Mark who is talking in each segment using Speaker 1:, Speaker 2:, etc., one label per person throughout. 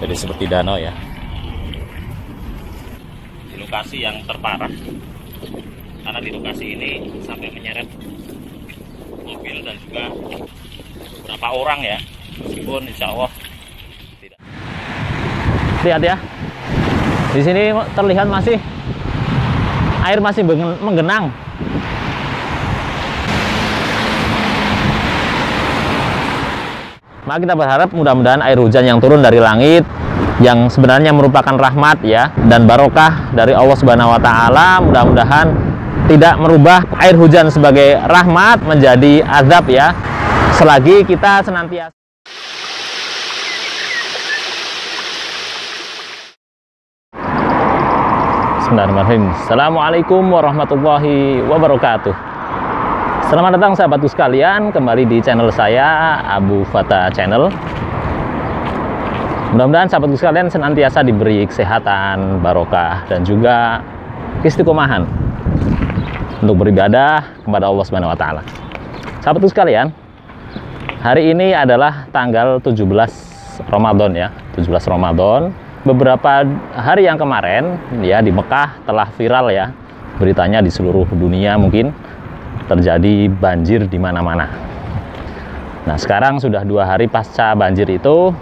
Speaker 1: Jadi seperti danau ya. Di lokasi yang terparah, karena di lokasi ini sampai menyeret mobil dan juga beberapa orang ya, meskipun insya Allah tidak. Lihat ya, di sini terlihat masih air masih menggenang. Maka kita berharap mudah-mudahan air hujan yang turun dari langit, yang sebenarnya merupakan rahmat ya dan barokah dari Allah Subhanahu wa taala, mudah-mudahan tidak merubah air hujan sebagai rahmat menjadi azab ya. Selagi kita senantiasa Bismillahirrahmanirrahim. Assalamualaikum warahmatullahi wabarakatuh. Selamat datang sahabatku sekalian, kembali di channel saya, Abu Fata Channel. Mudah-mudahan sahabatku sekalian senantiasa diberi kesehatan, barokah, dan juga istiqomahan untuk beribadah kepada Allah Subhanahu wa taala. Sahabatku sekalian, hari ini adalah tanggal 17 Ramadan ya, 17 Ramadan. Beberapa hari yang kemarin ya di Mekah telah viral ya, beritanya di seluruh dunia mungkin terjadi banjir di mana-mana. Nah, sekarang sudah 2 hari pasca banjir itu,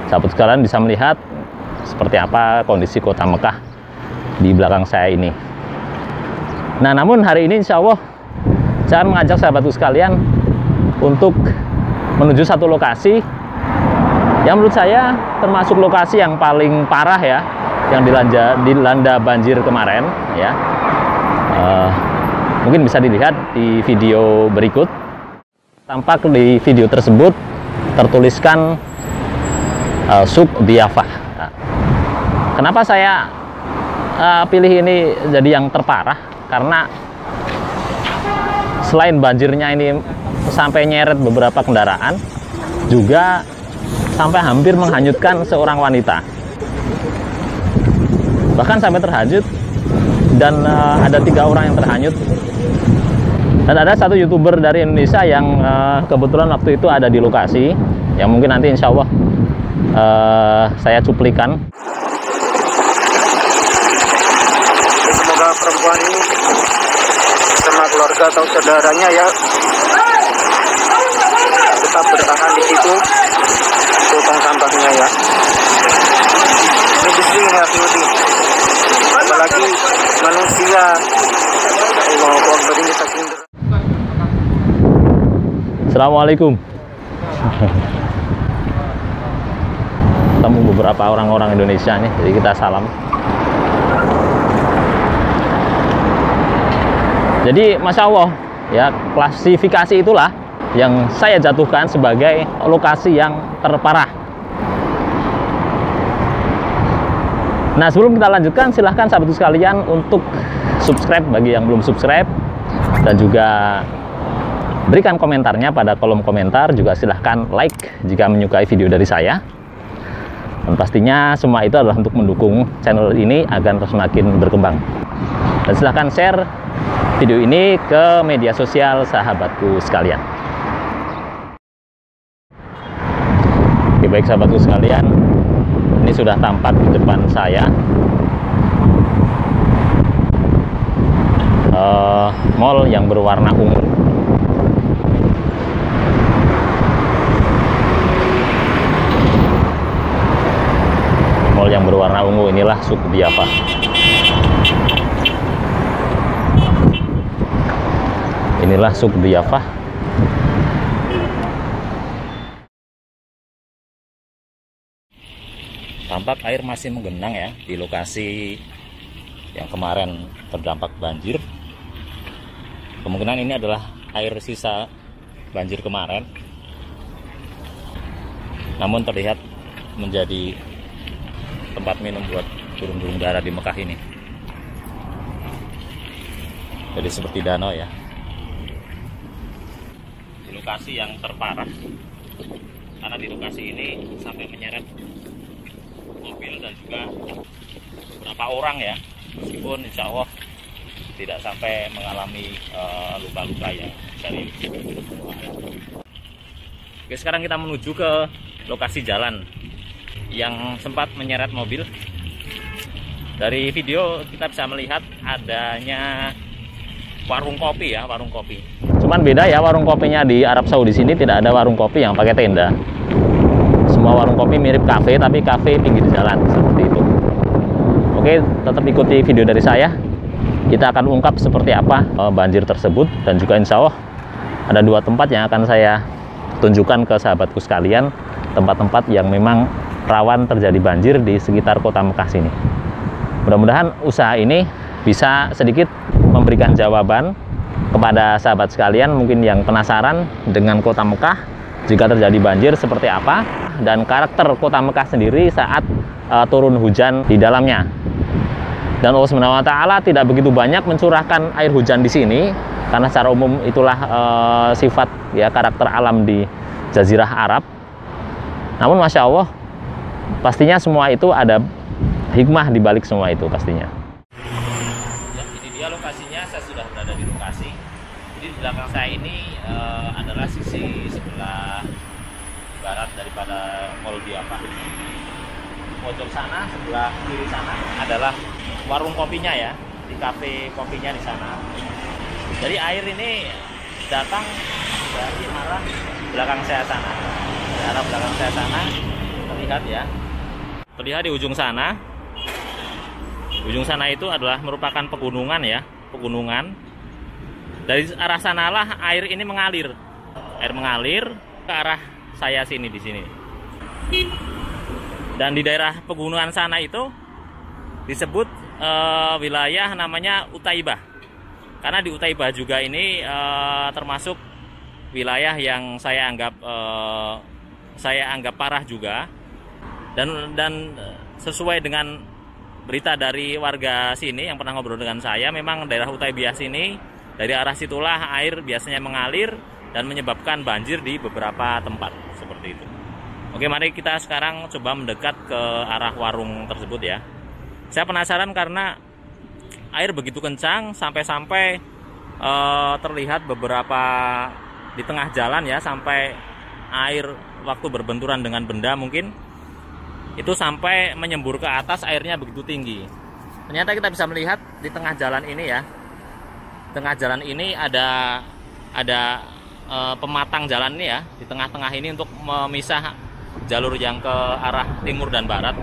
Speaker 1: sahabat sekalian bisa melihat seperti apa kondisi kota Mekah di belakang saya ini. Nah, namun hari ini insya Allah saya akan mengajak sahabatku sekalian untuk menuju satu lokasi yang menurut saya termasuk lokasi yang paling parah ya, yang dilanda banjir kemarin ya. Mungkin bisa dilihat di video berikut. Tampak di video tersebut tertuliskan Suq Diyafah. Nah, kenapa saya pilih ini jadi yang terparah? Karena selain banjirnya ini sampai nyeret beberapa kendaraan, juga sampai hampir menghanyutkan seorang wanita. Bahkan sampai terhanyut, dan ada 3 orang yang terhanyut. Dan ada satu YouTuber dari Indonesia yang kebetulan waktu itu ada di lokasi, yang mungkin nanti insya Allah saya cuplikan.
Speaker 2: Semoga perempuan ini sama keluarga atau saudaranya ya tetap bertahan di situ untuk tong sampahnya ya. Ini bising ya Fiuti, apalagi manusia.
Speaker 1: Assalamualaikum. Ketemu beberapa orang-orang Indonesia nih, jadi kita salam. Jadi Masya Allah ya, klasifikasi itulah yang saya jatuhkan sebagai lokasi yang terparah. Nah, sebelum kita lanjutkan, silahkan sahabatku sekalian untuk subscribe bagi yang belum subscribe, dan juga berikan komentarnya pada kolom komentar. Juga silahkan like jika menyukai video dari saya. Dan pastinya semua itu adalah untuk mendukung channel ini agar terus semakin berkembang. Dan silahkan share video ini ke media sosial sahabatku sekalian. Oke, baik sahabatku sekalian, ini sudah tampak di depan saya mall yang berwarna ungu. Mall yang berwarna ungu inilah Suq Diyafah. Inilah Suq Diyafah. Tampak air masih menggenang ya di lokasi yang kemarin terdampak banjir. Kemungkinan ini adalah air sisa banjir kemarin, namun terlihat menjadi tempat minum buat burung-burung dara di Mekah ini. Jadi seperti danau ya. Di lokasi yang terparah, karena di lokasi ini sampai menyeret mobil dan juga beberapa orang ya, meskipun insya Allah tidak sampai mengalami luka-luka ya dari. Oke, sekarang kita menuju ke lokasi jalan yang sempat menyeret mobil. Dari video kita bisa melihat adanya warung kopi ya, warung kopi. Cuman beda ya, warung kopinya di Arab Saudi sini tidak ada warung kopi yang pakai tenda. Semua warung kopi mirip kafe, tapi kafe pinggir jalan seperti itu. Oke, tetap ikuti video dari saya. Kita akan ungkap seperti apa banjir tersebut, dan juga insya Allah ada 2 tempat yang akan saya tunjukkan ke sahabatku sekalian, tempat-tempat yang memang rawan terjadi banjir di sekitar kota Mekah sini. Mudah-mudahan usaha ini bisa sedikit memberikan jawaban kepada sahabat sekalian mungkin yang penasaran dengan kota Mekah jika terjadi banjir seperti apa, dan karakter kota Mekah sendiri saat turun hujan di dalamnya. Dan Allah Subhanahu wa Ta'ala tidak begitu banyak mencurahkan air hujan di sini, karena secara umum itulah sifat ya, karakter alam di Jazirah Arab. Namun Masya Allah, pastinya semua itu ada hikmah di balik semua itu pastinya. Ya, ini dia lokasinya, saya sudah berada di lokasi. Jadi di belakang saya ini adalah sisi sebelah barat daripada Mall Diafah. Pojok sana, sebelah kiri sana adalah warung kopinya ya, di kafe kopinya di sana. Jadi air ini datang dari arah belakang saya sana. Dari arah belakang saya sana terlihat ya. Terlihat di ujung sana. Ujung sana itu adalah merupakan pegunungan ya, pegunungan. Dari arah sanalah air ini mengalir. Air mengalir ke arah saya sini di sini. Dan di daerah pegunungan sana itu disebut wilayah namanya Utaibah. Karena di Utaibah juga ini termasuk wilayah yang saya anggap parah juga. Dan sesuai dengan berita dari warga sini yang pernah ngobrol dengan saya, memang daerah Utaibah sini dari arah situlah air biasanya mengalir dan menyebabkan banjir di beberapa tempat seperti itu. Oke, mari kita sekarang coba mendekat ke arah warung tersebut ya. Saya penasaran karena air begitu kencang sampai-sampai terlihat beberapa di tengah jalan ya, sampai air waktu berbenturan dengan benda mungkin itu sampai menyembur ke atas, airnya begitu tinggi. Ternyata kita bisa melihat di tengah jalan ini ya. Tengah jalan ini ada pematang jalan ini ya, di tengah-tengah ini untuk memisah jalur yang ke arah timur dan barat.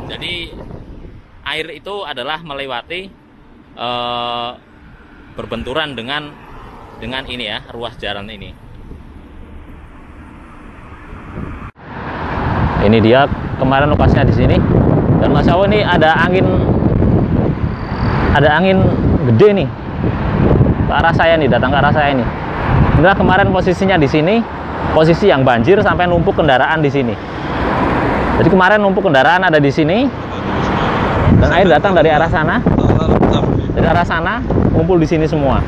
Speaker 1: Jadi air itu adalah melewati berbenturan dengan ini ya, ruas jalan ini. Ini dia kemarin lokasinya di sini, dan Masya Allah ini ada angin gede nih ke arah saya nih, datang ke arah saya ini. Inilah kemarin posisinya di sini, posisi yang banjir sampai numpuk kendaraan di sini. Jadi kemarin numpuk kendaraan ada di sini, dan air datang dari arah sana, kumpul di sini semua.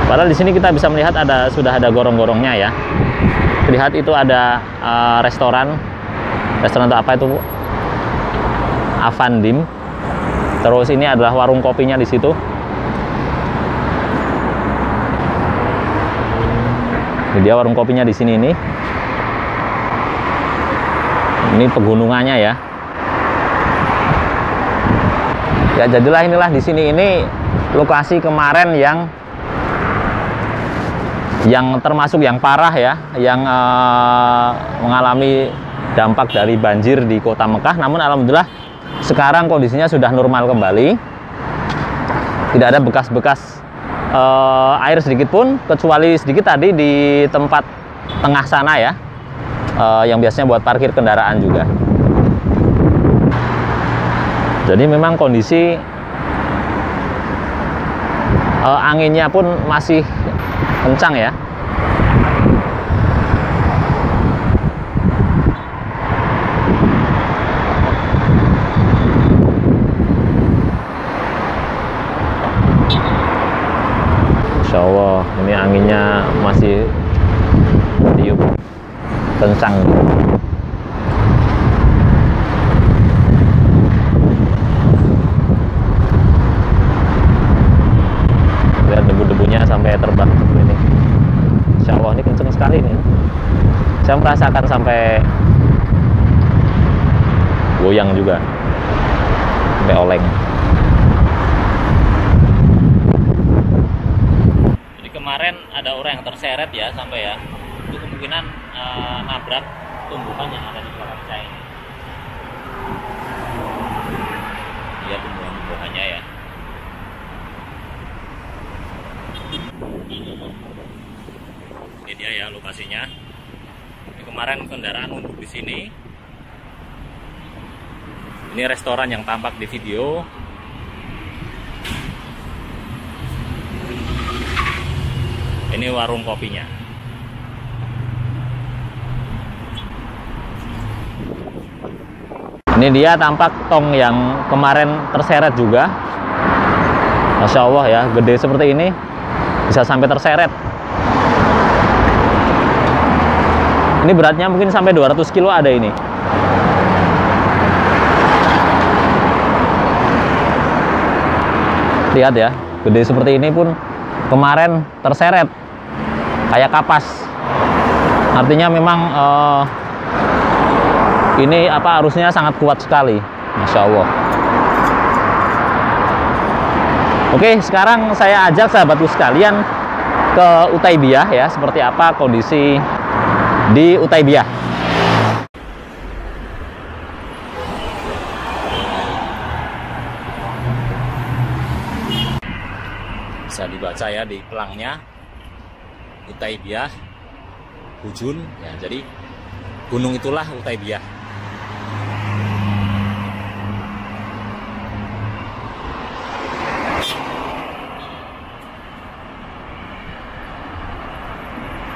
Speaker 1: Padahal di sini kita bisa melihat sudah ada gorong-gorongnya ya. Lihat itu ada restoran atau apa itu, Avandim. Terus ini adalah warung kopinya di situ. Ini dia warung kopinya di sini ini. Ini pegunungannya ya. Ya jadilah inilah di sini ini lokasi kemarin yang termasuk yang parah ya, yang mengalami dampak dari banjir di kota Mekah. Namun alhamdulillah sekarang kondisinya sudah normal kembali, tidak ada bekas-bekas air sedikit pun, kecuali sedikit tadi di tempat tengah sana ya, yang biasanya buat parkir kendaraan juga. Jadi memang kondisi anginnya pun masih kencang ya. Insya Allah ini anginnya masih tiup kencang. Lihat debu-debunya sampai terbang seperti ini. Insya Allah ini kencang sekali nih. Saya merasakan sampai goyang juga, sampai oleng. Jadi kemarin ada orang yang terseret ya, sampai ya, itu kemungkinan nabrak tumbuhan yang ada di belakang saya ini. Lihat tumbuhan-tumbuhannya ya. Ini dia ya lokasinya. Ini kemarin kendaraan numpuk di sini. Ini restoran yang tampak di video. Ini warung kopinya. Ini dia tampak tong yang kemarin terseret juga. Masya Allah ya, gede seperti ini bisa sampai terseret. Ini beratnya mungkin sampai 200 kilo ada ini. Lihat ya, gede seperti ini pun kemarin terseret kayak kapas. Artinya memang ini arusnya sangat kuat sekali, Masya Allah. Oke, sekarang saya ajak sahabatku sekalian ke Utaibiyah ya, seperti apa kondisi di Utaibiyah. Bisa dibaca ya di pelangnya, Utaibiyah, Hujun ya, jadi gunung itulah Utaibiyah.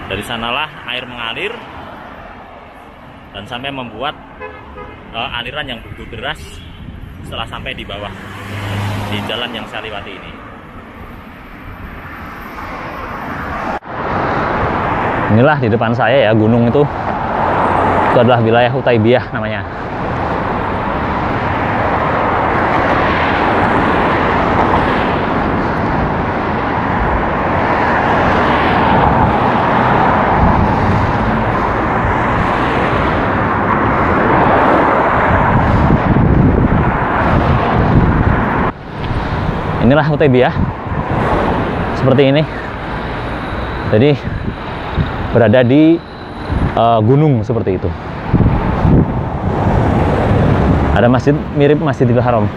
Speaker 1: Dari sanalah air mengalir dan sampai membuat aliran yang begitu deras setelah sampai di bawah di jalan yang saya lewati ini. Inilah di depan saya ya, gunung itu adalah wilayah Utaibiyah namanya. Inilah Utaibiyah seperti ini. Jadi berada di gunung seperti itu. Ada masjid mirip Masjidil Haram.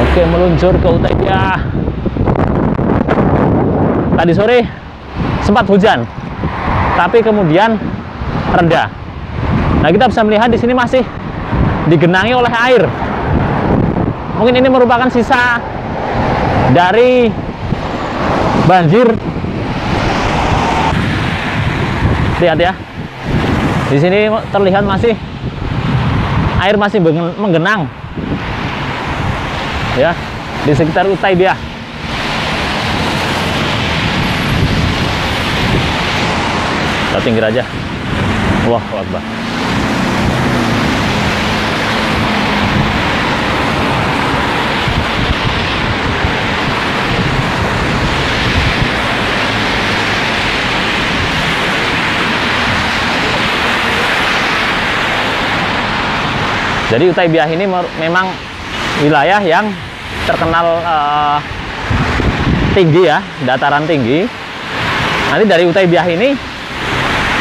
Speaker 1: Oke, meluncur ke Utaibiyah. Tadi sore sempat hujan, tapi kemudian reda. Nah, kita bisa melihat di sini masih digenangi oleh air. Mungkin ini merupakan sisa dari banjir. Lihat ya, di sini terlihat masih air masih menggenang ya di sekitar Utaibiyah. Kita pinggir aja. Allahu Akbar. Jadi Utaibiyah ini memang wilayah yang terkenal tinggi ya, dataran tinggi. Nanti dari Utaibiyah ini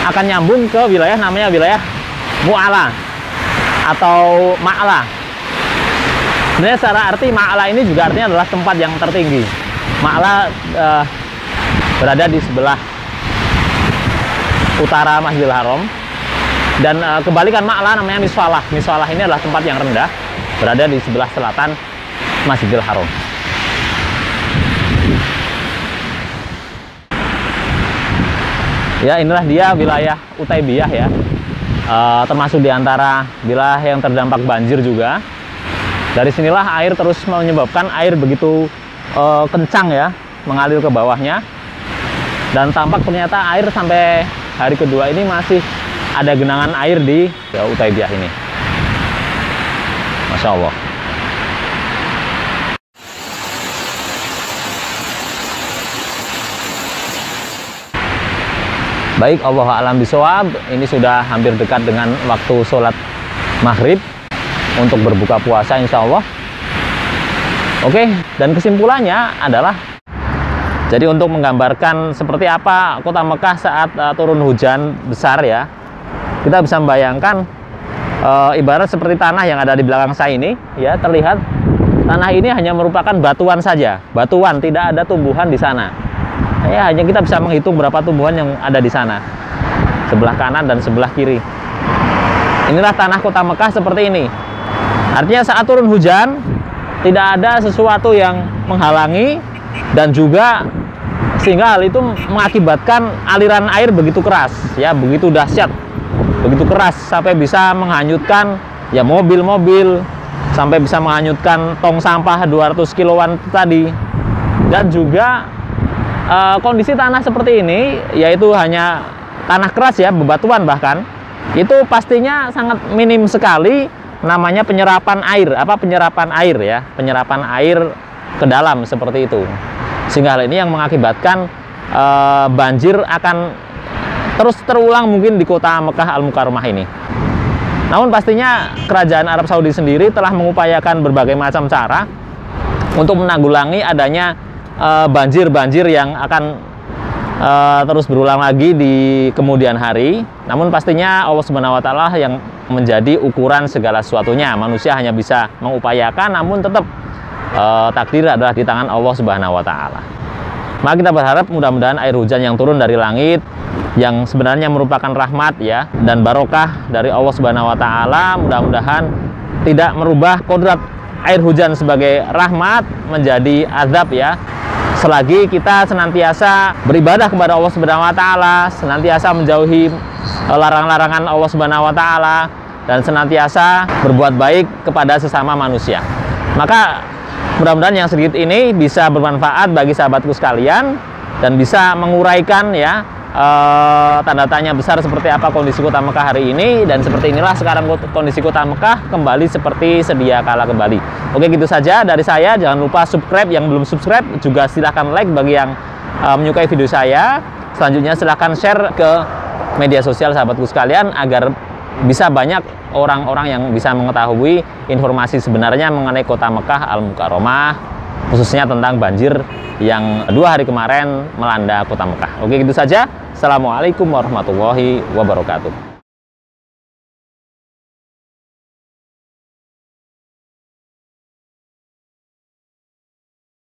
Speaker 1: akan nyambung ke wilayah namanya wilayah Mu'ala atau Ma'la. Sebenarnya secara arti Ma'la ini juga artinya adalah tempat yang tertinggi. Ma'la berada di sebelah utara Masjidil Haram. Dan kebalikan Ma'la namanya Miswalah. Miswalah ini adalah tempat yang rendah, berada di sebelah selatan Masjidil Haram. Ya, inilah dia wilayah Utaibiyah ya, termasuk di antara wilayah yang terdampak banjir juga. Dari sinilah air terus menyebabkan air begitu kencang ya, mengalir ke bawahnya. Dan tampak ternyata air sampai hari kedua ini masih ada genangan air di Utaibiyah ini. Masya Allah. Baik, Allah a'lam bishawab. Ini sudah hampir dekat dengan waktu sholat maghrib untuk berbuka puasa insya Allah. Oke, dan kesimpulannya adalah, jadi untuk menggambarkan seperti apa kota Mekah saat turun hujan besar ya, kita bisa membayangkan ibarat seperti tanah yang ada di belakang saya ini ya, terlihat tanah ini hanya merupakan batuan saja, batuan, tidak ada tumbuhan di sana. Ya, hanya kita bisa menghitung berapa tumbuhan yang ada di sana, sebelah kanan dan sebelah kiri. Inilah tanah kota Mekah seperti ini. Artinya saat turun hujan tidak ada sesuatu yang menghalangi, dan juga sehingga hal itu mengakibatkan aliran air begitu keras ya, begitu dahsyat, begitu keras sampai bisa menghanyutkan ya mobil-mobil, sampai bisa menghanyutkan tong sampah 200 kiloan tadi. Dan juga kondisi tanah seperti ini, yaitu hanya tanah keras ya, bebatuan bahkan, itu pastinya sangat minim sekali namanya penyerapan air, penyerapan air ya, penyerapan air ke dalam seperti itu. Sehingga hal ini yang mengakibatkan banjir akan terus terulang mungkin di kota Mekah Al-Mukarramah ini. Namun pastinya kerajaan Arab Saudi sendiri telah mengupayakan berbagai macam cara untuk menanggulangi adanya banjir-banjir yang akan terus berulang lagi di kemudian hari. Namun pastinya Allah Subhanahu wa taala yang menjadi ukuran segala sesuatunya. Manusia hanya bisa mengupayakan, namun tetap takdir adalah di tangan Allah Subhanahu wa taala. Maka kita berharap mudah-mudahan air hujan yang turun dari langit, yang sebenarnya merupakan rahmat ya dan barokah dari Allah Subhanahu wa taala, mudah-mudahan tidak merubah kodrat air hujan sebagai rahmat menjadi azab ya. Selagi kita senantiasa beribadah kepada Allah Subhanahu wa taala, senantiasa menjauhi larangan-larangan Allah Subhanahu wa taala, dan senantiasa berbuat baik kepada sesama manusia. Maka mudah-mudahan yang sedikit ini bisa bermanfaat bagi sahabatku sekalian dan bisa menguraikan ya tanda tanya besar seperti apa kondisi kota Mekah hari ini. Dan seperti inilah sekarang kondisi kota Mekah kembali seperti sedia kala kembali. Oke, gitu saja dari saya. Jangan lupa subscribe, yang belum subscribe juga silahkan like bagi yang menyukai video saya. Selanjutnya silahkan share ke media sosial sahabatku sekalian agar bisa banyak orang-orang yang bisa mengetahui informasi sebenarnya mengenai kota Mekah Al-Mukarramah, khususnya tentang banjir yang 2 hari kemarin melanda kota Mekah. Oke, gitu saja. Assalamualaikum warahmatullahi wabarakatuh.